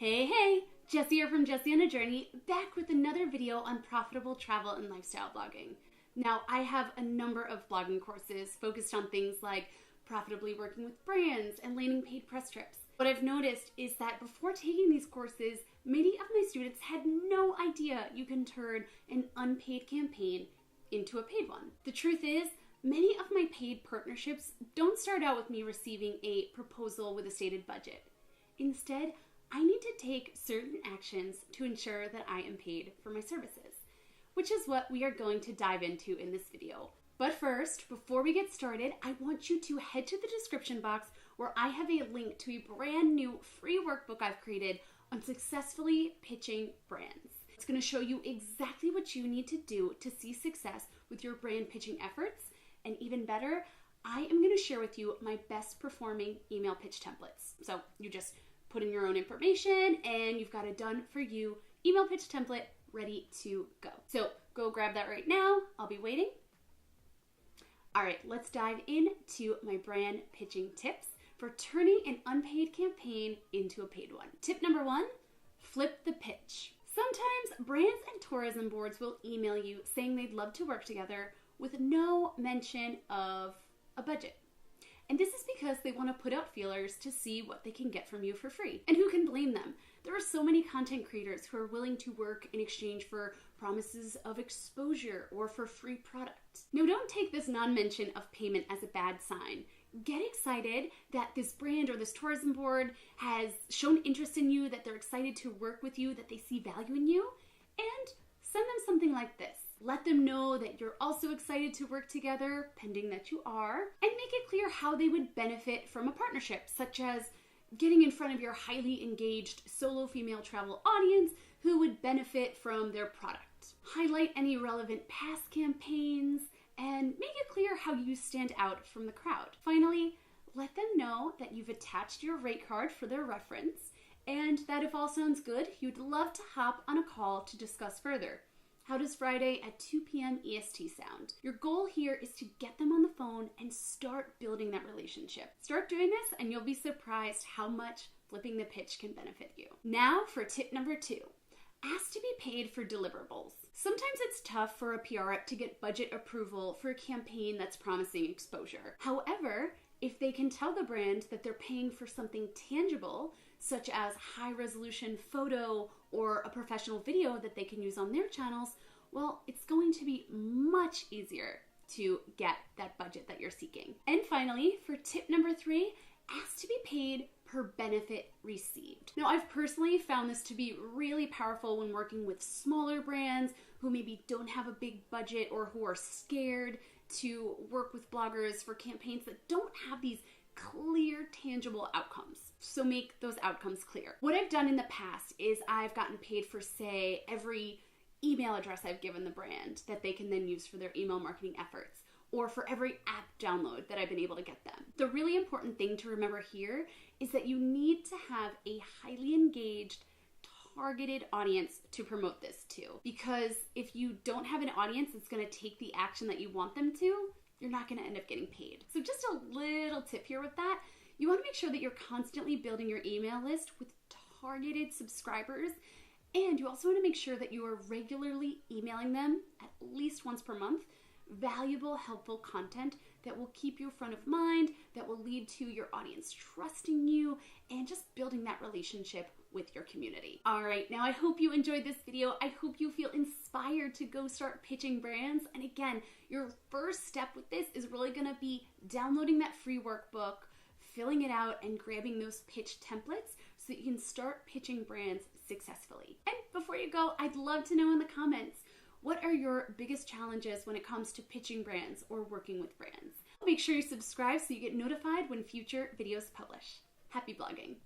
Hey, Jessie here from Jessie on a Journey, back with another video on profitable travel and lifestyle blogging. Now, I have a number of blogging courses focused on things like profitably working with brands and landing paid press trips. What I've noticed is that before taking these courses, many of my students had no idea you can turn an unpaid campaign into a paid one. The truth is, many of my paid partnerships don't start out with me receiving a proposal with a stated budget. Instead, I need to take certain actions to ensure that I am paid for my services, which is what we are going to dive into in this video. But first, before we get started, I want you to head to the description box where I have a link to a brand new free workbook I've created on successfully pitching brands. It's going to show you exactly what you need to do to see success with your brand pitching efforts. And even better, I am going to share with you my best performing email pitch templates. So you just put in your own information and you've got a done for you email pitch template ready to go. So go grab that right now. I'll be waiting. All right, let's dive into my brand pitching tips for turning an unpaid campaign into a paid one. Tip number 1, flip the pitch. Sometimes brands and tourism boards will email you saying they'd love to work together with no mention of a budget. And this is because they want to put out feelers to see what they can get from you for free. And who can blame them? There are so many content creators who are willing to work in exchange for promises of exposure or for free product. Now, don't take this non-mention of payment as a bad sign. Get excited that this brand or this tourism board has shown interest in you, that they're excited to work with you, that they see value in you, and send them something like this. Let them know that you're also excited to work together, pending that you are, and make it clear how they would benefit from a partnership, such as getting in front of your highly engaged solo female travel audience who would benefit from their product. Highlight any relevant past campaigns and make it clear how you stand out from the crowd. Finally, let them know that you've attached your rate card for their reference and that if all sounds good, you'd love to hop on a call to discuss further. How does Friday at 2 p.m. EST sound? Your goal here is to get them on the phone and start building that relationship. Start doing this and you'll be surprised how much flipping the pitch can benefit you. Now for tip number 2. Ask to be paid for deliverables. Sometimes it's tough for a PR rep to get budget approval for a campaign that's promising exposure. However, if they can tell the brand that they're paying for something tangible, such as high-resolution photo or a professional video that they can use on their channels, well, it's going to be much easier to get that budget that you're seeking. And finally, for tip number 3, ask to be paid per benefit received. Now, I've personally found this to be really powerful when working with smaller brands who maybe don't have a big budget or who are scared to work with bloggers for campaigns that don't have these clear, tangible outcomes. So make those outcomes clear. What I've done in the past is I've gotten paid for, say, every email address I've given the brand that they can then use for their email marketing efforts, or for every app download that I've been able to get them. The really important thing to remember here is that you need to have a highly engaged, targeted audience to promote this to. Because if you don't have an audience that's going to take the action that you want them to, you're not going to end up getting paid. So just a little tip here with that. You want to make sure that you're constantly building your email list with targeted subscribers. And you also want to make sure that you are regularly emailing them at least once per month valuable, helpful content that will keep you front of mind, that will lead to your audience trusting you, and just building that relationship with your community. All right, now I hope you enjoyed this video. I hope you feel inspired to go start pitching brands. And again, your first step with this is really gonna be downloading that free workbook, filling it out, and grabbing those pitch templates so that you can start pitching brands successfully. And before you go, I'd love to know in the comments, what are your biggest challenges when it comes to pitching brands or working with brands? Make sure you subscribe so you get notified when future videos publish. Happy blogging.